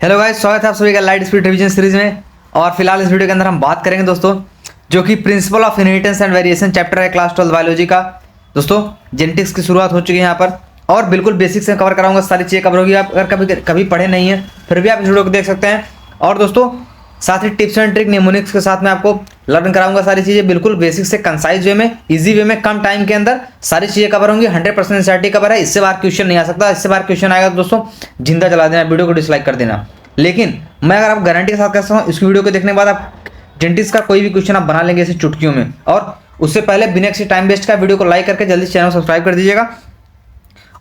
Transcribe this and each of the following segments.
Hello guys, स्वागत है आप सभी का लाइट स्पीड रिवीजन सीरीज में। और फिलहाल इस वीडियो के अंदर हम बात करेंगे दोस्तों, जो कि principle of inheritance and variation chapter है क्लास 12 बायोलॉजी का। दोस्तों जेनेटिक्स की शुरुआत हो चुकी है यहाँ पर, और बिल्कुल बेसिक से कवर कराऊंगा, सारी चीज़ें कवर होगी। आप अगर कभी पढ़े नहीं है फिर भी आप इस वीडियो को देख सकते हैं। और दोस्तों साथ ही टिप्स एंड ट्रिक निमोनिक्स के साथ में आपको लर्न कराऊंगा सारी चीज़ें, बिल्कुल बेसिक से कंसाइज वे में, इजी वे में, कम टाइम के अंदर सारी चीज़ें कवर होंगी। 100% एनसीईआरटी कवर है, इससे बाहर क्वेश्चन नहीं आ सकता। इससे बाहर क्वेश्चन आएगा तो दोस्तों जिंदा जला देना, वीडियो को डिसलाइक कर देना। लेकिन मैं अगर आप गारंटी के साथ कह सकता हूँ, इस वीडियो को देखने के बाद आप जेनेटिक्स का कोई भी क्वेश्चन आप बना लेंगे ऐसे चुटकियों में। और उससे पहले बिना किसी टाइम वेस्ट का वीडियो को लाइक करके जल्दी चैनल सब्सक्राइब कर दीजिएगा।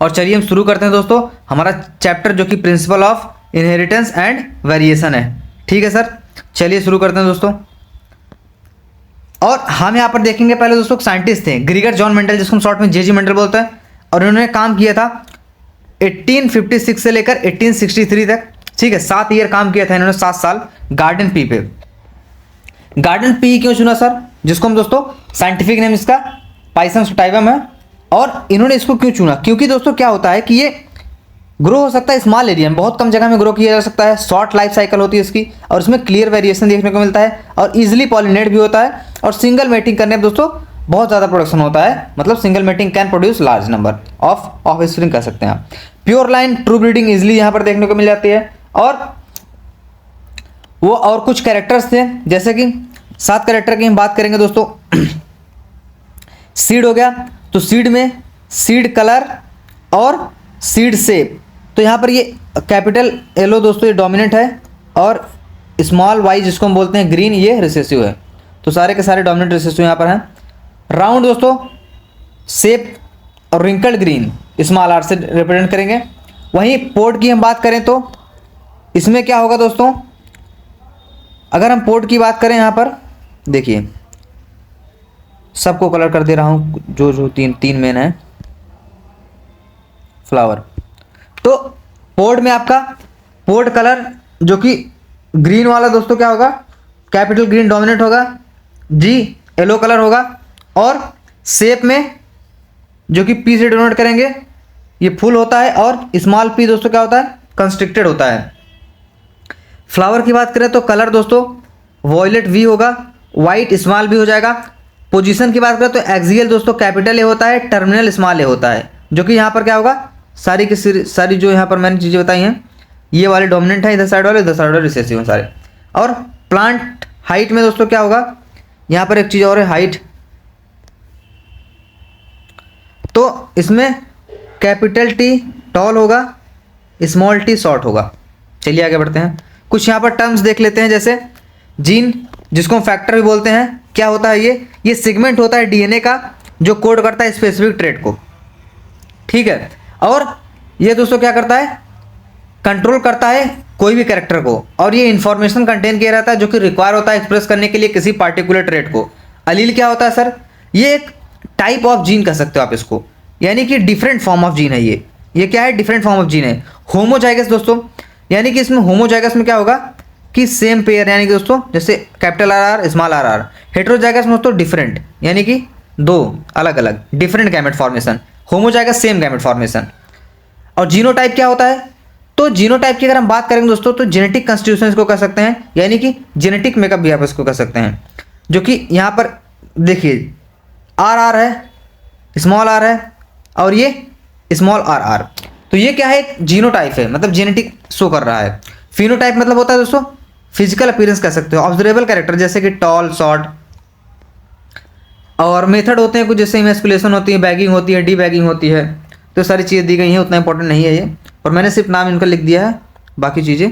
और चलिए हम शुरू करते हैं दोस्तों हमारा चैप्टर, जो कि principle of inheritance and variation है। ठीक है सर, चलिए शुरू करते हैं दोस्तों। और हम यहाँ पर देखेंगे, पहले दोस्तों साइंटिस्ट थे ग्रीगर जॉन मेंडल, जिसको हम शॉर्ट में जेजी मेंडल बोलते हैं। और इन्होंने काम किया था 1856 से लेकर 1863 तक। ठीक है, 7 ईयर काम किया था इन्होंने, 7 साल गार्डन पी पे। गार्डन पी क्यों चुना सर, जिसको हम दोस्तों साइंटिफिक नेम इसका पाइसन सटाइवम है। और इन्होंने इसको क्यों चुना, क्योंकि दोस्तों क्या होता है कि ये ग्रो हो सकता है स्मॉल एरिया में, बहुत कम जगह में ग्रो किया जा सकता है। शॉर्ट लाइफ साइकिल होती है इसकी, और इसमें क्लियर वेरिएशन देखने को मिलता है, और इजीली पॉलिनेट भी होता है। और सिंगल मेटिंग करने में दोस्तों बहुत ज़्यादा प्रोडक्शन होता है, मतलब single mating can produce large number of spring कह सकते हैं आप। Pure line true breeding easily यहाँ पर देखने को मिल जाती है। और वो और कुछ कैरेक्टर्स थे, जैसे कि 7 कैरेक्टर की हम बात करेंगे दोस्तों। सीड हो गया, तो सीड में सीड कलर और सीड शेप, तो यहाँ पर ये कैपिटल एलो दोस्तों ये डोमिनेंट है, और स्मॉल वाई जिसको हम बोलते हैं ग्रीन, ये रिसेसिव है। तो सारे के सारे डोमिनेंट रिसेसिव यहाँ पर हैं। राउंड दोस्तों शेप और रिंकल्ड ग्रीन स्मॉल आर से रिप्रेजेंट करेंगे। वहीं पोर्ट की हम बात करें तो इसमें क्या होगा दोस्तों, अगर हम पोर्ट की बात करें, यहाँ पर देखिए सबको कलर कर दे रहा हूँ, जो तीन मेन है फ्लावर। तो पोर्ट में आपका पोर्ट कलर जो कि ग्रीन वाला दोस्तों क्या होगा, कैपिटल ग्रीन डोमिनेट होगा, जी येलो कलर होगा। और शेप में जो कि पी से डिनोट करेंगे, ये फुल होता है, और स्मॉल पी दोस्तों क्या होता है, कंस्ट्रिक्टेड होता है। फ्लावर की बात करें तो कलर दोस्तों वॉयलेट वी होगा, वाइट स्मॉल भी हो जाएगा। पोजीशन की बात करें तो एक्सियल दोस्तों कैपिटल ए होता है, टर्मिनल स्मॉल ए होता है, जो कि यहाँ पर क्या होगा, सारी की सारी जो यहाँ पर मैंने चीज़ें बताई हैं, ये वाले डोमिनेंट है, इधर साइड वाले, इधर साइड वाले रिसेसिव हैं सारे। और प्लांट हाइट में दोस्तों क्या होगा, यहाँ पर एक चीज़ और है, हाइट। तो इसमें कैपिटल टी टॉल होगा, स्मॉल टी शॉर्ट होगा। चलिए आगे बढ़ते हैं, कुछ यहाँ पर टर्म्स देख लेते हैं। जैसे जीन, जिसको हम फैक्टर भी बोलते हैं, क्या होता है ये सेगमेंट होता है डीएनए का, जो कोड करता है स्पेसिफिक ट्रेट को। ठीक है, और ये दोस्तों क्या करता है, कंट्रोल करता है कोई भी कैरेक्टर को, और ये इंफॉर्मेशन कंटेन किया रहता है जो कि रिक्वायर होता है एक्सप्रेस करने के लिए किसी पार्टिकुलर ट्रेट को। अलील क्या होता है सर, ये एक टाइप ऑफ जीन कह सकते हो आप इसको, यानी कि डिफरेंट फॉर्म ऑफ जीन है ये क्या है, डिफरेंट फॉर्म ऑफ जीन है। होमोजाइगस दोस्तों, यानी कि इसमें होमोजाइगस में क्या होगा कि सेम पेयर, यानी कि दोस्तों जैसे capital R R small R R. Heterozygous में दोस्तों डिफरेंट, यानी कि दो अलग अलग different gamete formation. Homozygous same gamete formation. और जीनोटाइप क्या होता है, तो जीनोटाइप की अगर हम बात करेंगे दोस्तों, तो जेनेटिक कंस्टिट्यूशन इसको कह सकते हैं, यानी कि जेनेटिक मेकअप भी आप इसको कह सकते हैं। जो कि यहाँ पर देखिए आर आर है, स्मॉल आर है, और ये स्मॉल आर आर। तो ये क्या है, एक जीनोटाइप है, मतलब जेनेटिक शो कर रहा है। फिनोटाइप मतलब होता है दोस्तों फिजिकल अपीयरेंस कह सकते हो, ऑब्जर्वेबल कैरेक्टर, जैसे कि टॉल शॉर्ट। और मेथड होते हैं कुछ, जैसे इमेस्कुलेशन होती है, बैगिंग होती है, डी बैगिंग होती है। तो सारी चीज़ें दी गई हैं, उतना इंपॉर्टेंट नहीं है ये, और मैंने सिर्फ नाम इनका लिख दिया है, बाकी चीज़ें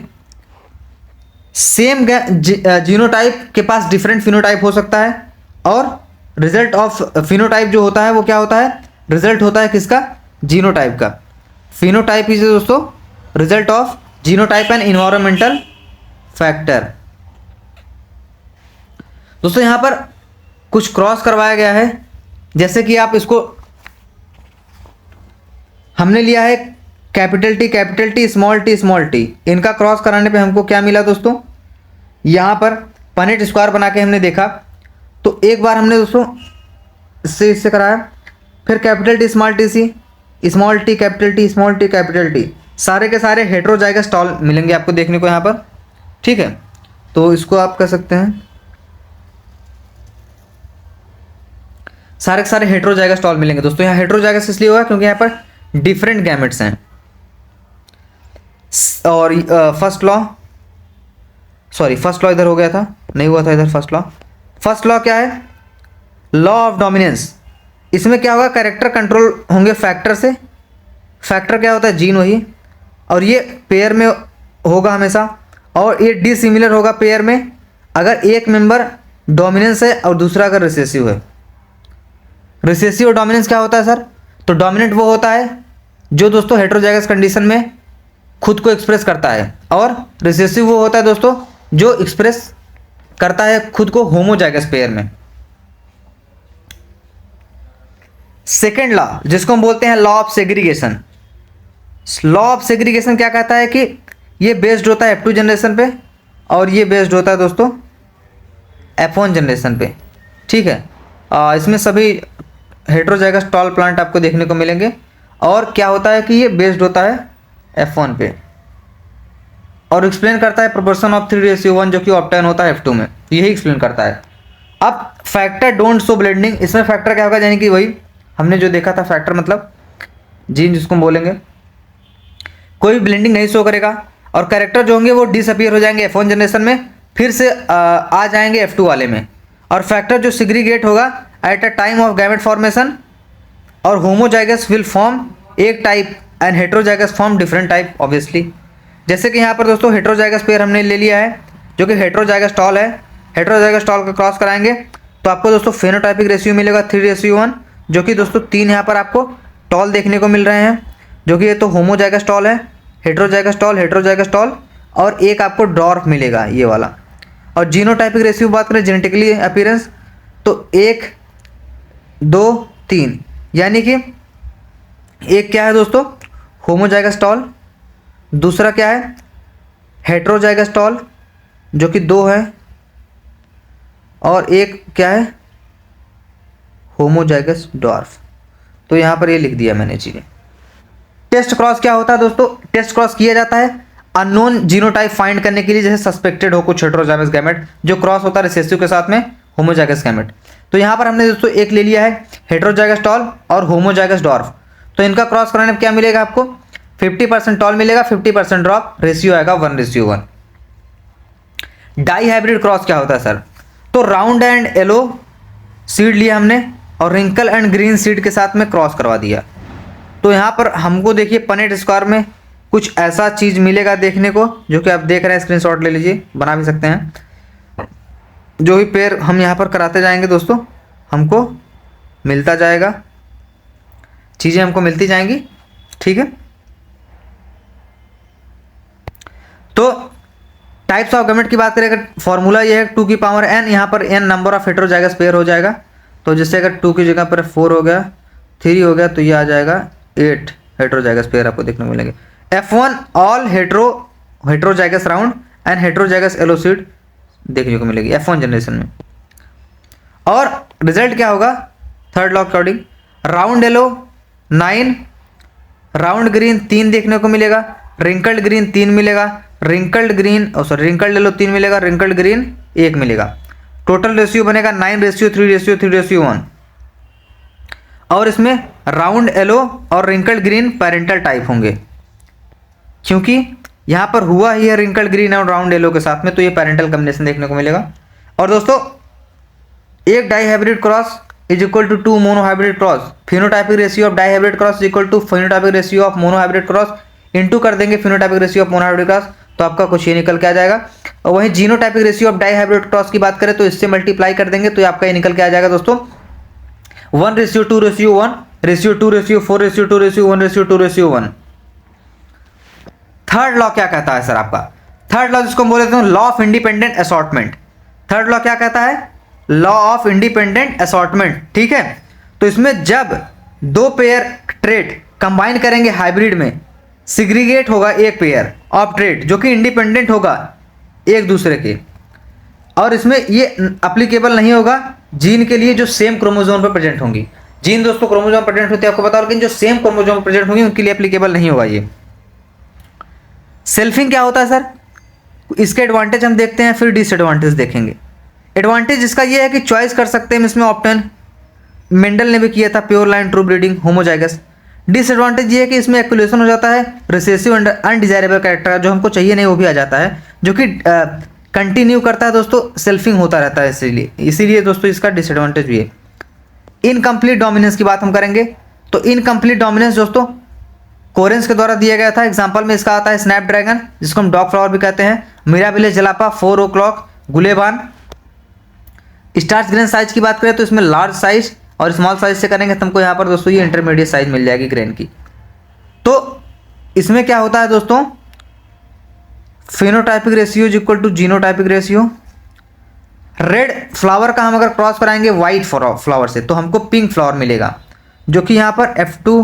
सेम। जीनोटाइप के पास डिफरेंट फिनोटाइप हो सकता है, और रिजल्ट ऑफ फिनोटाइप जो होता है वो क्या होता है, रिजल्ट होता है किसका, जीनोटाइप का। फिनोटाइप इज दोस्तों result of genotype and environmental factor. दोस्तों यहां पर कुछ क्रॉस करवाया गया है, जैसे कि आप इसको हमने लिया है कैपिटल टी स्मॉल टी, इनका क्रॉस कराने पे हमको क्या मिला दोस्तों, यहां पर पनेट स्क्वायर बना के हमने देखा। तो एक बार हमने दोस्तों इससे कराया, फिर capital T small T C, small T capital T, small T capital T, सारे के सारे हेटेरोजाइगस टॉल मिलेंगे आपको देखने को यहाँ पर, ठीक है। तो इसको आप कह सकते हैं सारे के सारे हेटेरोजाइगस टॉल मिलेंगे दोस्तों। यहाँ हेटेरोजाइगस इसलिए हुआ क्योंकि यहाँ पर डिफरेंट गैमेट्स हैं। और फर्स्ट लॉ इधर हो गया था, नहीं हुआ था इधर फर्स्ट लॉ क्या है, लॉ ऑफ डोमिनेंस। इसमें क्या होगा, कैरेक्टर कंट्रोल होंगे फैक्टर से। फैक्टर क्या होता है, जीन वही, और ये पेयर में होगा हमेशा, और ये डिसिमिलर होगा पेयर में अगर एक मेंबर डोमिनेंस है और दूसरा अगर रिसेसिव है। रिसेसिव और डोमिनेंस क्या होता है सर, तो डोमिनेंट वो होता है जो दोस्तों हेटेरोजाइगस कंडीशन में खुद को एक्सप्रेस करता है, और रिसेसिव वो होता है दोस्तों जो एक्सप्रेस करता है खुद को होमोजाइगस पेयर में। सेकेंड लॉ जिसको हम बोलते हैं law of segregation. Law of segregation क्या कहता है कि ये बेस्ड होता है F2 जनरेशन पे, और ये बेस्ड होता है दोस्तों F1 जनरेशन पे, ठीक है। इसमें सभी हेटेरोजाइगस टॉल प्लांट आपको देखने को मिलेंगे, और क्या होता है कि ये बेस्ड होता है F1 पे, और एक्सप्लेन करता है प्रोपोर्शन ऑफ 3:1 जो कि ऑब्टेन होता है F2 में, यही एक्सप्लेन करता है। अब फैक्टर डोंट शो ब्लेंडिंग, इसमें फैक्टर क्या होगा, यानी कि वही हमने जो देखा था फैक्टर मतलब जीन जिसको हम बोलेंगे, कोई ब्लेंडिंग नहीं शो करेगा, और कैरेक्टर जो होंगे वो डिसअपीयर हो जाएंगे F1 जनरेशन में, फिर से आ जाएंगे F2 वाले में। और फैक्टर जो सिग्रीगेट होगा at a time of gamete formation, और होमोजाइगस विल फॉर्म एक type and heterozygous form different type obviously. जैसे कि यहाँ पर दोस्तों हेटेरोजाइगस पेयर हमने ले लिया है जो कि हेटेरोजाइगस टॉल है। हेटेरोजाइगस टॉल को क्रॉस कराएंगे तो आपको दोस्तों फेनोटाइपिक रेशियो मिलेगा 3:1, जो कि दोस्तों 3 यहाँ पर आपको टॉल देखने को मिल रहे हैं, जो कि ये तो होमोजाइगस टॉल है, हेटेरोजाइगस टॉल, और एक आपको डॉर्फ मिलेगा ये वाला। और जीनोटाइपिक रेशियो बात करें जेनेटिकली अपीयरेंस, तो 1 2 3, यानी कि एक क्या है दोस्तों होमोजाइगस टॉल, दूसरा क्या है हेटेरोजाइगस टॉल जो कि 2 है, और एक क्या है होमोजाइगस डॉर्फ। तो यहाँ पर ये लिख दिया मैंने चीज़ें। टेस्ट क्रॉस क्या होता है दोस्तों, टेस्ट क्रॉस किया जाता है अननोन जीनोटाइप फाइंड करने के लिए, जैसे सस्पेक्टेड हो कुछ हेटेरोजाइगस गैमेट जो क्रॉस होता है रिसेसिव के साथ में होमोजाइगस गैमेट। तो यहाँ पर हमने दोस्तों एक ले लिया है हेटेरोजाइगस टॉल और होमोजाइगस डॉर्फ। तो इनका क्रॉस कराने में क्या मिलेगा आपको, 50% टॉल मिलेगा, 50% ड्रॉप, रेशियो आएगा 1:1। डाई हाइब्रिड क्रॉस क्या होता है सर, तो राउंड एंड येलो सीड लिया हमने और रिंकल एंड ग्रीन सीड के साथ में क्रॉस करवा दिया। तो यहाँ पर हमको देखिए पनेट स्क्वायर में कुछ ऐसा चीज़ मिलेगा देखने को, जो कि आप देख रहे हैं, स्क्रीनशॉट ले लीजिए, बना भी सकते हैं। जो भी पेयर हम यहाँ पर कराते जाएंगे दोस्तों हमको मिलता जाएगा, चीज़ें हमको मिलती जाएंगी, ठीक है। तो टाइप्स ऑफ गैमेट की बात करें अगर फॉर्मूला ये है 2 की पावर n, यहाँ पर n number of heterozygous pair हो जाएगा। तो जैसे अगर 2 की जगह पर 4 हो गया, 3 हो गया, तो ये आ जाएगा 8 हेटेरोजाइगस पेयर आपको देखने को मिलेंगे। F1 all heterozygous round and heterozygous yellow seed देखने को मिलेगी F1 जनरेशन में। और रिजल्ट क्या होगा third law according, round yellow 9, round green 3 देखने को मिलेगा, रिंकल्ड ग्रीन 3 मिलेगा, रिंकल्ड येलो 3 मिलेगा, रिंकल्ड ग्रीन 1 मिलेगा। टोटल रेशियो बनेगा 9:3:1। और इसमें राउंड येलो और रिंकल्ड ग्रीन पेरेंटल टाइप होंगे, क्योंकि यहाँ पर हुआ ही है रिंकल्ड ग्रीन और राउंड येलो के साथ में, तो ये पेरेंटल कॉम्बिनेशन देखने को मिलेगा। और दोस्तों एक dihybrid cross is equal to 2 monohybrid cross, phenotypic ratio of dihybrid cross is equal to phenotypic ratio of monohybrid cross, into कर देंगे phenotypic ratio of monohybrid cross, तो आपका कुछ ये निकल के आ जाएगा। और वहीं genotypic ratio of dihybrid cross की बात करें तो इससे मल्टीप्लाई कर देंगे तो आपका ये निकल के आ जाएगा दोस्तों 1:2:1, रेशियो 2:4, 2:1, 1:2:1। थर्ड लॉ क्या कहता है सर आपका, थर्ड लॉ जिसको हम बोल देते हैं law of independent assortment. Third law क्या कहता है, लॉ ऑफ इंडिपेंडेंट असॉर्टमेंट, ठीक है। तो इसमें जब 2 पेयर ट्रेट कंबाइन करेंगे हाइब्रिड में, सिग्रीगेट होगा एक पेयर ऑफ ट्रेट जो कि इंडिपेंडेंट होगा एक दूसरे के, और इसमें ये अप्लीकेबल नहीं होगा जीन के लिए जो सेम क्रोमोसोम पर प्रेजेंट होंगी। जीन दोस्तों क्रोमोसोम प्रेजेंट होते हैं आपको पता होगा, लेकिन जो सेम क्रोमोसोम प्रेजेंट होंगी उनके लिए एप्लीकेबल नहीं होगा ये। सेल्फिंग क्या होता है सर, इसके एडवांटेज हम देखते हैं, फिर डिसएडवांटेज देखेंगे। एडवांटेज इसका ये है कि चॉइस कर सकते हैं हम इसमें ऑप्टेन, मेंडल ने भी किया था, pure line true breeding homozygous. Disadvantage ये है कि इसमें एक्युलेशन हो जाता है, रिसेसिव अनडिजायरेबल कैरेक्टर जो हमको चाहिए नहीं वो भी आ जाता है, जो कि कंटिन्यू करता है दोस्तों, सेल्फिंग होता रहता है, इसीलिए दोस्तों इसका डिसएडवांटेज भी है। इनकम्प्लीट डोमिनेंस की बात हम करेंगे, तो इनकम्प्लीट डोमिनेंस दोस्तों कोरेंस के द्वारा दिया गया था। एग्जांपल में इसका आता है स्नैपड्रैगन, जिसको हम डॉग फ्लावर भी कहते हैं, मिराबिले जलापा, 4 o'clock, गुलेबान। स्टार्स ग्रेन साइज की बात करें तो इसमें लार्ज साइज और स्मॉल साइज से करेंगे तो हमको यहाँ पर दोस्तों ये इंटरमीडिएट साइज मिल जाएगी ग्रेन की। तो इसमें क्या होता है दोस्तों, phenotypic ratio is equal to genotypic ratio. Red flower का हम अगर क्रॉस कराएंगे वाइट फ्लावर से तो हमको पिंक फ्लावर मिलेगा, जो कि यहाँ पर F2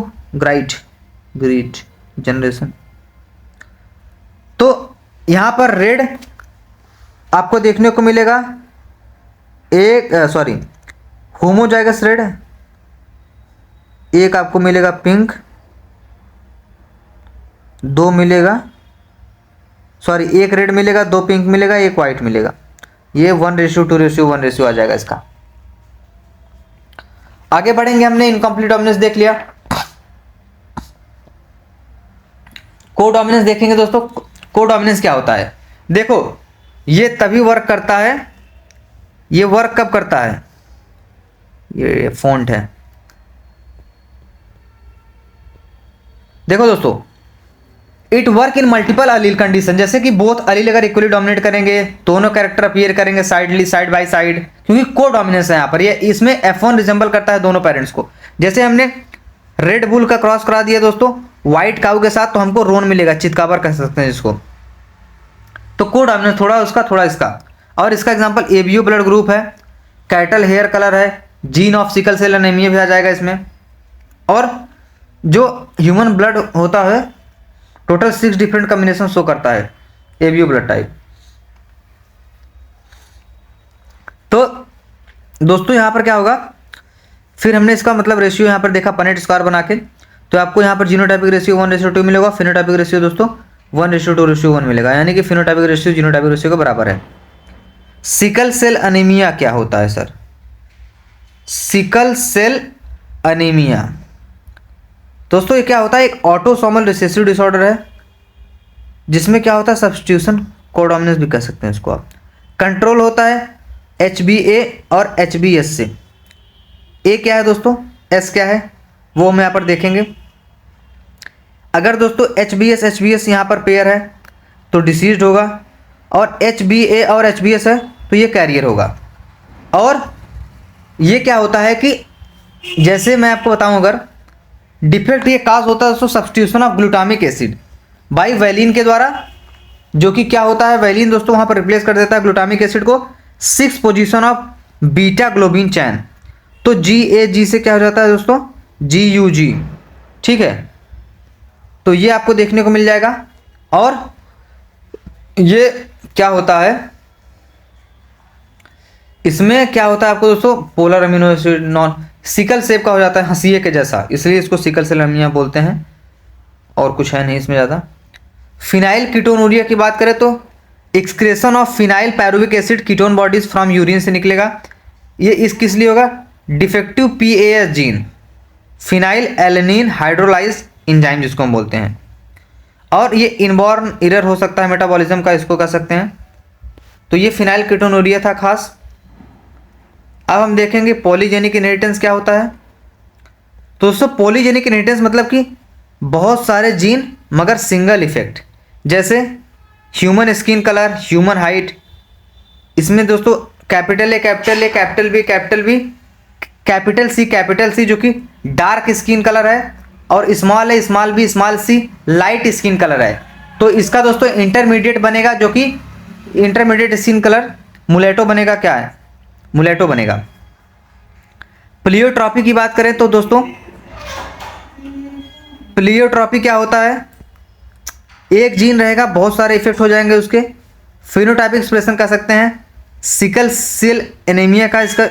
ग्रीड जनरेशन। तो यहाँ पर रेड आपको देखने को मिलेगा होमोजाइगस रेड, एक आपको मिलेगा पिंक, 2 मिलेगा, एक रेड मिलेगा, 2 पिंक मिलेगा, 1 वाइट मिलेगा। ये 1:2:1 आ जाएगा इसका। आगे बढ़ेंगे, हमने इनकम्प्लीट डोमिनेंस देख लिया, को डोमिनेंस देखेंगे दोस्तों। को डोमिनेंस क्या होता है, देखो ये तभी वर्क करता है, ये वर्क कब करता है, ये फॉन्ट है, देखो दोस्तों, it work in multiple allele condition, जैसे कि बोथ अलील अगर इक्वली डोमिनेट करेंगे, दोनों कैरेक्टर अपीयर करेंगे साइड बाय साइड, क्योंकि को डोमिनेंस है यहाँ पर, ये इसमें F1 रिजेंबल करता है दोनों पेरेंट्स को। जैसे हमने रेड बुल का क्रॉस करा दिया दोस्तों व्हाइट काऊ के साथ, तो हमको रोन मिलेगा, चितकाबर कह सकते हैं जिसको। तो को डोमिनेंस थोड़ा उसका थोड़ा इसका। और इसका एग्जांपल एबीओ ब्लड ग्रुप है, कैटल हेयर कलर है, gene of sickle cell anaemia भी आ जाएगा इसमें। और जो ह्यूमन ब्लड होता है टोटल 6 डिफरेंट कॉम्बिनेशन शो करता है एबीओ ब्लड टाइप। तो दोस्तों यहाँ पर क्या होगा, फिर हमने इसका मतलब रेशियो यहाँ पर देखा पनेट स्क्वायर बना के, तो आपको यहाँ पर जीनोटाइपिक रेशियो 1:2 मिलेगा, फिनोटाइपिक रेशियो दोस्तों 1:2:1 मिलेगा, यानी कि फिनोटाइपिक रेशियो जीनोटाइपिक रेशियो के बराबर है। सिकल सेल अनीमिया क्या होता है सर, सिकल सेल अनीमिया दोस्तों ये क्या होता है, एक ऑटोसोमल रिसेसिव डिसऑर्डर है, जिसमें क्या होता है सब्स्टिट्यूशन कोडोमिनेंस भी कह सकते हैं इसको आप। कंट्रोल होता है HbA और HbS से। ए क्या है दोस्तों, एस क्या है वो हम यहाँ पर देखेंगे। अगर दोस्तों HbS यहाँ पर पेयर है तो डिसीज्ड होगा, और HbA और HbS है तो ये कैरियर होगा। और ये क्या होता है कि जैसे मैं आपको बताऊं, अगर डिफेक्ट ये काज होता है दोस्तों substitution of glutamic acid by valine के द्वारा, जो कि क्या होता है वैलिन दोस्तों वहाँ पर रिप्लेस कर देता है ग्लूटामिक एसिड को 6 पोजीशन ऑफ बीटा ग्लोबिन चैन। तो GAG से क्या हो जाता है दोस्तों GUG, ठीक है। तो ये आपको देखने को मिल जाएगा। और ये क्या होता है, इसमें क्या होता है आपको दोस्तों polar amino acid non sickle shape का हो जाता है, हंसिए के जैसा, इसलिए इसको सिकल सेल अनीमिया बोलते हैं, और कुछ है नहीं इसमें ज़्यादा। फिनाइल कीटोनूरिया की बात करें तो excretion of phenyl pyruvic acid ketone bodies from urine से निकलेगा। ये इस किस लिए होगा, defective PAS gene, phenyl alanine hydrolyse enzyme जिसको हम बोलते हैं। और ये इनबॉर्न एरर हो सकता है मेटाबॉलिज्म का, इसको कह सकते हैं। तो ये फिनाइल कीटोनूरिया था खास। अब हम देखेंगे पॉलीजेनिक इनहेरिटेंस क्या होता है। तो दोस्तों पॉलीजेनिक इनहेरिटेंस मतलब कि बहुत सारे जीन मगर सिंगल इफेक्ट, जैसे human skin colour, human height. इसमें दोस्तों capital A capital A capital B capital B capital C जो कि डार्क स्किन कलर है, और small A small B small C light skin colour है। तो इसका दोस्तों इंटरमीडिएट बनेगा, जो कि इंटरमीडिएट स्किन कलर मुलेटो बनेगा। क्या है, मुलेटो बनेगा। प्लियोट्रॉपी की बात करें तो दोस्तों प्लियोट्रॉपी क्या होता है, एक जीन रहेगा बहुत सारे इफेक्ट हो जाएंगे उसके। फिनोटाइपिक एक्सप्रेशन कह सकते हैं। सिकल सेल एनीमिया का इसका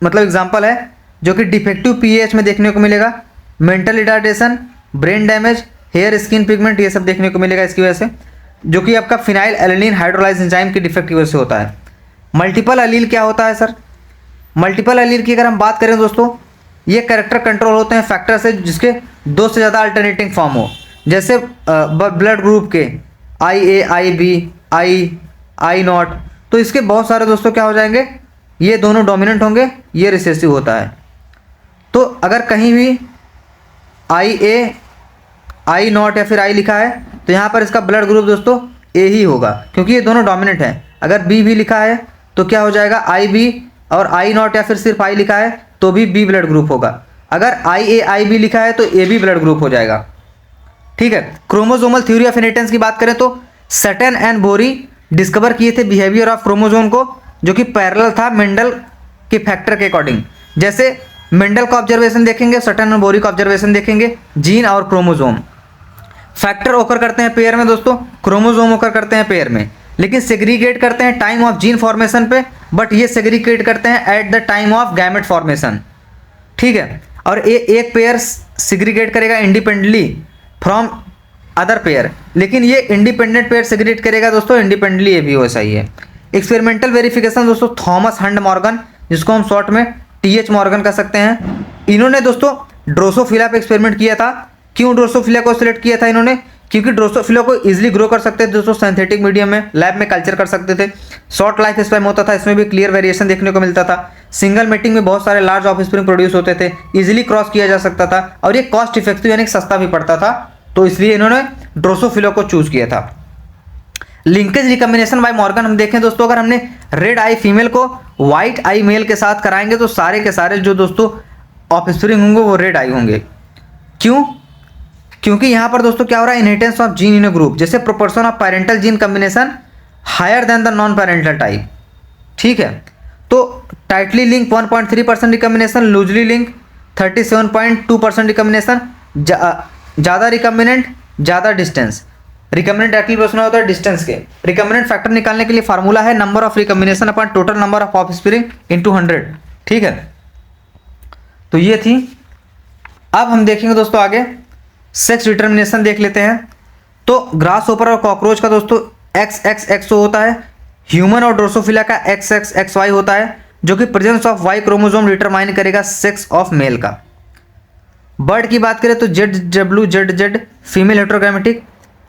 मतलब एग्जांपल है, जो कि डिफेक्टिव PAH में देखने को मिलेगा। Mental retardation, brain damage, hair skin pigment, ये सब देखने को मिलेगा इसकी वजह से। जो कि आपका फिनाइल एलिलीन हाइड्रोलाइज एंजाइम की डिफेक्ट की वजह से होता है। मल्टीपल अलील क्या होता है सर? मल्टीपल अलील की अगर हम बात करें दोस्तों, ये कैरेक्टर कंट्रोल होते हैं फैक्टर से जिसके दो से ज़्यादा अल्टरनेटिंग फॉर्म हो, जैसे ब्लड ग्रुप के IA, IB, आई नॉट, तो इसके बहुत सारे दोस्तों क्या हो जाएंगे, ये दोनों डोमिनेंट होंगे, ये रिसेसिव होता है। तो अगर कहीं भी IA, आई नॉट या फिर आई लिखा है तो यहाँ पर इसका ब्लड ग्रुप दोस्तों A ही होगा, क्योंकि ये दोनों डोमिनेंट हैं। अगर B भी लिखा है तो क्या हो जाएगा, IB, और आई नॉट या फिर सिर्फ I लिखा है तो भी B ब्लड ग्रुप होगा। अगर IA, IB लिखा है तो AB ब्लड ग्रुप हो जाएगा। ठीक है। क्रोमोसोमल थ्योरी ऑफ इनहेरिटेंस की बात करें तो सटन एंड बोरी डिस्कवर किए थे बिहेवियर ऑफ क्रोमोसोम को, जो कि पैरेलल था मेंडल के फैक्टर के अकॉर्डिंग। जैसे मेंडल का ऑब्जर्वेशन देखेंगे, सटन और बोरी का ऑब्जर्वेशन देखेंगे, जीन और क्रोमोसोम फैक्टर ओकर करते हैं पेयर में दोस्तों, क्रोमोसोम ओकर करते हैं पेयर में, लेकिन सेग्रीगेट करते हैं टाइम ऑफ जीन फॉर्मेशन पे, बट ये सेग्रीगेट करते हैं at the time of gamete formation. ठीक है। और एक पेयर सेग्रीगेट करेगा इंडिपेंडेंटली फ्रॉम अदर पेयर, लेकिन ये इंडिपेंडेंट पेयर सेग्रीगेट करेगा दोस्तों इंडिपेंडेंटली, ये भी वैसा ही है। एक्सपेरिमेंटल वेरिफिकेशन दोस्तों थॉमस हंट मॉर्गन, जिसको हम शॉर्ट में TH मॉर्गन कह सकते हैं, इन्होंने दोस्तों ड्रोसोफिला पे एक्सपेरिमेंट किया था। क्यों ड्रोसोफिला को सिलेक्ट किया था इन्होंने? क्योंकि ड्रोसोफिला को इजीली ग्रो कर सकते थे दोस्तों, सिंथेटिक मीडियम में लैब में कल्चर कर सकते थे, शॉर्ट लाइफ स्पैन होता था, इसमें भी क्लियर वेरिएशन देखने को मिलता था, सिंगल मेटिंग में बहुत सारे लार्ज ऑफस्प्रिंग प्रोड्यूस होते थे, इजीली क्रॉस किया जा सकता था, और ये कॉस्ट इफेक्टिव यानी सस्ता भी पड़ता था, तो इसलिए इन्होंने ड्रोसोफिला को चूज किया था। लिंकेज रिकॉम्बिनेशन बाय मॉर्गन हम देखें दोस्तों, अगर हमने रेड आई फीमेल को व्हाइट आई मेल के साथ कराएंगे तो सारे के सारे जो दोस्तों ऑफस्प्रिंग होंगे वो रेड आई होंगे। क्यों? क्योंकि यहाँ पर दोस्तों क्या हो रहा है, inheritance of gene in a group, जैसे proportion of parental gene combination higher than the non parental type. ठीक है। तो tightly link 1.3% recombination, loosely link 37.2% recombination, ज़्यादा रिकॉम्बिनेंट ज़्यादा डिस्टेंस। रिकॉम्बिनेंट डायरेक्टली प्रोपोर्शनल होता है डिस्टेंस के। रिकॉम्बिनेंट फैक्टर निकालने के लिए फार्मूला है number of recombination upon total number of offspring into 100। ठीक है। तो ये थी। अब हम देखेंगे दोस्तों आगे सेक्स डिटर्मिनेशन देख लेते हैं। तो ग्रास होपर और कॉकरोच का दोस्तों XXXO होता है, ह्यूमन और ड्रोसोफिला का XXXY होता है, जो कि presence of Y chromosome determine करेगा सेक्स ऑफ मेल का। बर्ड की बात करें तो ZWZZ फीमेल हेट्रोग्रामेटिक,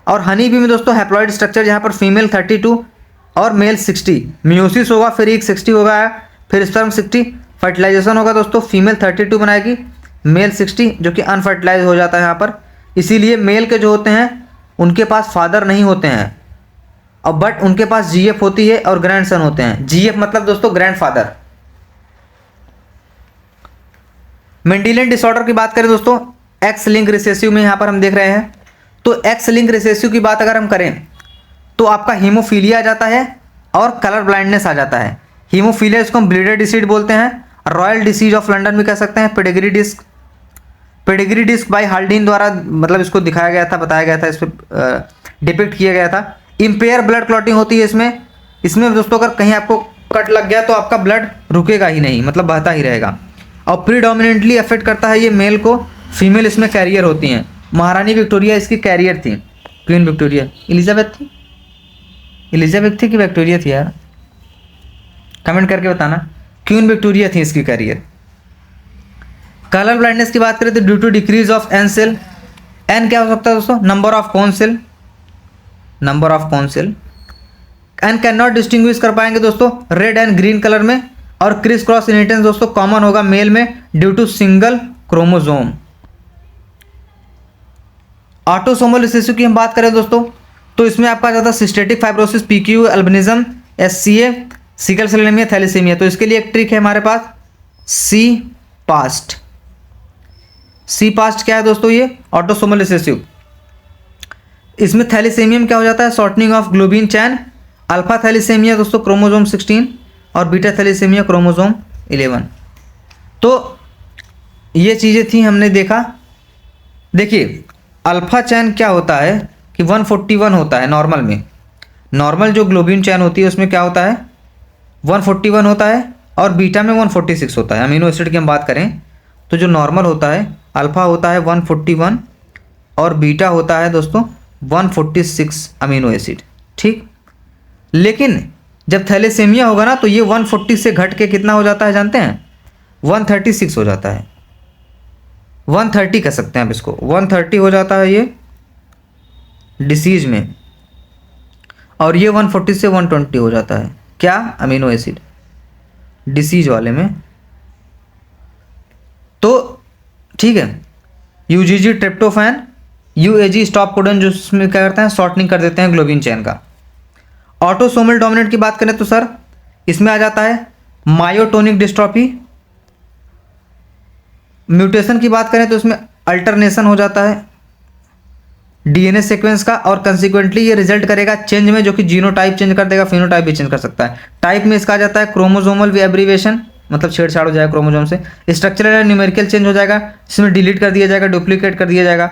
और हनी बी में दोस्तों हैप्लॉइड स्ट्रक्चर, जहाँ पर फीमेल 32 और मेल 60, म्यूसिस होगा, फिर एक 60 होगा, फिर स्पर्म 60, फर्टिलाइजेशन होगा दोस्तों, फीमेल 32 बनाएगी, मेल 60 जो कि अनफर्टिलाइज हो जाता है यहाँ पर। इसीलिए मेल के जो होते हैं उनके पास फादर नहीं होते हैं, और बट उनके पास GF होती है और ग्रैंड सन होते हैं। GF मतलब दोस्तों ग्रैंड फादर। मेंडेलियन डिसऑर्डर की बात करें दोस्तों, एक्स लिंक रिसेसिव में यहाँ पर हम देख रहे हैं। तो एक्स लिंक रिसेसिव की बात अगर हम करें तो आपका हीमोफीलिया आ जाता है और कलर ब्लाइंडनेस आ जाता है। हीमोफीलिया इसको हम ब्लीडर डिसीज बोलते हैं, रॉयल डिसीज ऑफ लंदन भी कह सकते हैं, पेडिग्री डिस्क बाय हाल्डीन द्वारा मतलब इसको दिखाया गया था, बताया गया था, इस पर डिपिक्ट किया गया था। इम्पेयर ब्लड क्लॉटिंग होती है इसमें दोस्तों अगर कहीं आपको कट लग गया तो आपका ब्लड रुकेगा ही नहीं, मतलब बहता ही रहेगा। और प्रीडोमिनेंटली अफेक्ट करता है ये मेल को, फीमेल इसमें कैरियर होती हैं। महारानी विक्टोरिया इसकी कैरियर थी, क्वीन विक्टोरिया। एलिजाबेथ थी कि विक्टोरिया थी यार, कमेंट करके बताना। क्वीन विक्टोरिया थी इसकी कैरियर। कलर ब्लाइंडनेस की बात करें तो due to decrease of N cell, N क्या हो सकता है दोस्तों, number of cone cell, N can not distinguish कर पाएंगे दोस्तों रेड एंड ग्रीन कलर में। और क्रिस क्रॉस इनहेरिटेंस दोस्तों कॉमन होगा मेल में due to single chromosome. Autosomal recessive की हम बात करें दोस्तों तो इसमें आपका आ जाता है cystic fibrosis, PQ, albinism, SCA, sickle cell anaemia, thalassaemia. तो इसके लिए एक ट्रिक है हमारे पास, सी पास्ट क्या है दोस्तों, ये ऑटोसोमल रिसेसिव। इसमें थैलेसीमियम क्या हो जाता है, shortening of globin chain. Alpha thalassaemia दोस्तों क्रोमोसोम 16 और बीटा थैलेसीमिया क्रोमोसोम 11। तो ये चीज़ें थी हमने देखा। देखिए अल्फा चैन क्या होता है कि 141 होता है नॉर्मल में, नॉर्मल जो ग्लोबिन चैन होती है उसमें क्या होता है 141 होता है, और बीटा में 146 होता है। अमीनो एसिड की हम बात करें तो जो नॉर्मल होता है अल्फा होता है 141 और बीटा होता है दोस्तों 146 अमीनो एसिड, ठीक। लेकिन जब थैलेसेमिया होगा ना तो ये 140 से घट के कितना हो जाता है जानते हैं? 136 हो जाता है, 130 कह सकते हैं आप इसको, 130 हो जाता है ये डिसीज में, और ये 140 से 120 हो जाता है क्या? अमीनो एसिड डिसीज वाले में। तो ठीक है, यूजीजी ट्रिप्टोफैन, यूएजी स्टॉप कोडन जो इसमें क्या करते हैं? शॉर्टनिंग कर देते हैं ग्लोबिन चेन का। ऑटोसोमल डोमिनेंट की बात करें तो सर इसमें आ जाता है मायोटोनिक डिस्ट्रॉफी। म्यूटेशन की बात करें तो इसमें अल्टरनेशन हो जाता है डीएनए सीक्वेंस का, और कंसिक्वेंटली ये रिजल्ट करेगा चेंज में, जो कि जीनोटाइप चेंज कर देगा, फिनोटाइप भी चेंज कर सकता है। टाइप में इसका आ जाता है क्रोमोसोमल एब्रीवेशन, मतलब छेड़छाड़ हो जाएगा क्रोमोसोम से। स्ट्रक्चरल या न्यूमेरिकल चेंज हो जाएगा, इसमें डिलीट कर दिया जाएगा, डुप्लीकेट कर दिया जाएगा।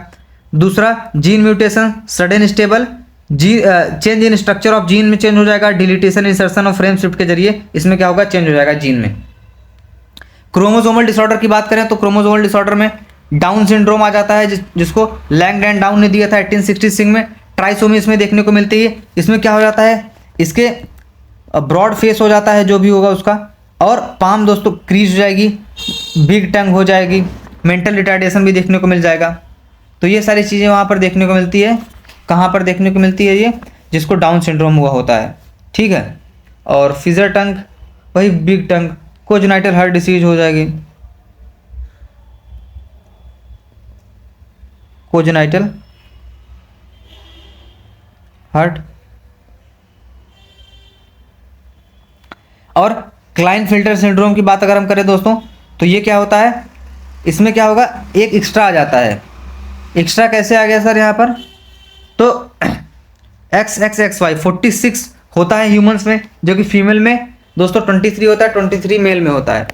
दूसरा gene mutation, sudden stable change in structure of gene में चेंज हो जाएगा, deletion insertion of frame shift के जरिए इसमें क्या होगा? चेंज हो जाएगा जीन में। क्रोमोसोमल डिसऑर्डर की बात करें तो क्रोमोसोमल डिसऑर्डर में डाउन सिंड्रोम आ जाता है, जिसको लैंग एंड डाउन ने दिया था 1866 में। ट्राइसोमी इसमें देखने को मिलती है। इसमें क्या हो जाता है? इसके ब्रॉड फेस हो जाता है जो भी होगा उसका, और पाम दोस्तों क्रीज हो जाएगी, बिग टंग हो जाएगी, मेंटल रिटार्डेशन भी देखने को मिल जाएगा। तो ये सारी चीज़ें वहाँ पर देखने को मिलती है। कहाँ पर देखने को मिलती है? ये जिसको डाउन सिंड्रोम हुआ होता है, ठीक है। और फिजर टंग, वही बिग टंग, कोजेनाइटल हार्ट डिसीज हो जाएगी, कोजेनाइटल हार्ट। और क्लाइनफिल्टर सिंड्रोम की बात अगर हम करें दोस्तों तो ये क्या होता है? इसमें क्या होगा? एक एक्स्ट्रा आ जाता है। एक्स्ट्रा कैसे आ गया सर यहाँ पर? तो XXXY 46 होता है ह्यूमंस में, जो कि फीमेल में दोस्तों 23 होता है, 23 मेल में होता है।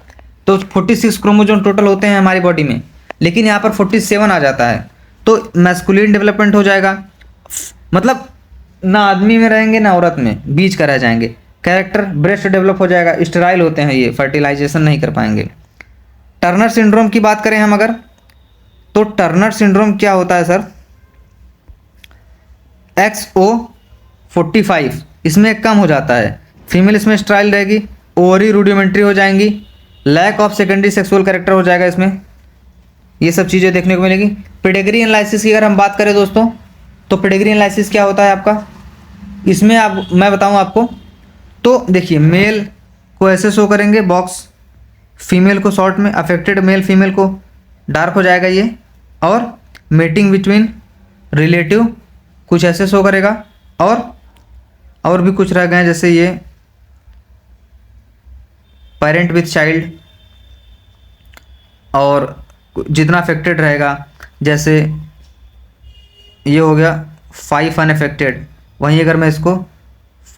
तो 46 क्रोमोसोम टोटल होते हैं हमारी बॉडी में, लेकिन यहाँ पर 47 आ जाता है, तो मैस्कुलिन डेवलपमेंट हो जाएगा, मतलब ना आदमी में रहेंगे ना औरत में, बीच का रह जाएंगे। कैरेक्टर ब्रेस्ट डेवलप हो जाएगा, स्टेराइल होते हैं ये, फर्टिलाइजेशन नहीं कर पाएंगे। टर्नर सिंड्रोम की बात करें हम अगर, तो टर्नर सिंड्रोम क्या होता है सर? XO45 इसमें कम हो जाता है, फीमेल इसमें स्ट्राइल रहेगी, ओवरी रूडिमेंट्री हो जाएंगी, lack of secondary sexual character हो जाएगा इसमें। ये सब चीज़ें देखने को मिलेगी। पेडिग्री एनालिसिस की अगर हम बात करें दोस्तों, तो पेडिग्री एनालिसिस क्या होता है आपका? इसमें आप मैं बताऊं आपको, तो देखिए मेल को ऐसे शो करेंगे बॉक्स, फीमेल को शॉर्ट में, अफेक्टेड मेल फीमेल को डार्क हो जाएगा ये, और मेटिंग बिटवीन रिलेटिव कुछ ऐसे शो करेगा, और भी कुछ रह गए जैसे ये पेरेंट विथ चाइल्ड, और जितना अफेक्टेड रहेगा, जैसे ये हो गया 5 अनअफेक्टेड, वहीं अगर मैं इसको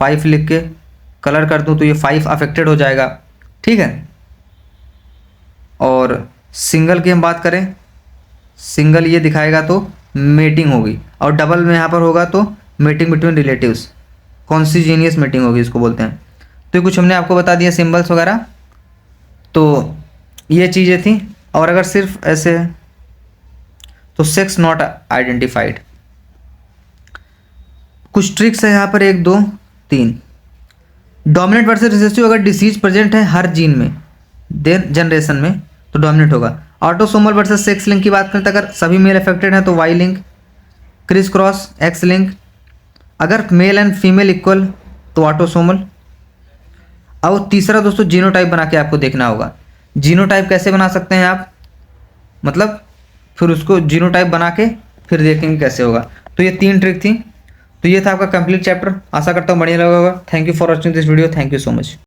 5 लिख के कलर कर दूं तो ये 5 अफेक्टेड हो जाएगा, ठीक है। और सिंगल की हम बात करें, सिंगल ये दिखाएगा तो मेटिंग होगी, और डबल में यहाँ पर होगा तो मेटिंग बिटवीन रिलेटिव्स, कॉन्सिजीनियस मेटिंग होगी इसको बोलते हैं। तो ये कुछ हमने आपको बता दिया सिंबल्स वगैरह, तो ये चीज़ें थी। और अगर सिर्फ ऐसे है तो सेक्स नॉट आइडेंटिफाइड। कुछ ट्रिक्स है यहाँ पर, 1 2 3। डोमिनेंट वर्सेस रिसेसिव, अगर डिसीज प्रेजेंट है हर जीन में देन जनरेशन में तो डोमिनेंट होगा। ऑटोसोमल वर्सेस सेक्स लिंक की बात करें तो अगर सभी मेल अफेक्टेड हैं तो Y link, criss cross X link, अगर मेल एंड फीमेल इक्वल तो ऑटोसोमल। अब तीसरा दोस्तों जीनोटाइप बना के आपको देखना होगा। जीनोटाइप कैसे बना सकते हैं आप, मतलब फिर उसको जीनोटाइप बना के फिर देखेंगे कैसे होगा। तो ये 3 ट्रिक थी। तो ये था आपका कंप्लीट चैप्टर। आशा करता हूँ बढ़िया लगा होगा। Thank you for watching this video. Thank you so much.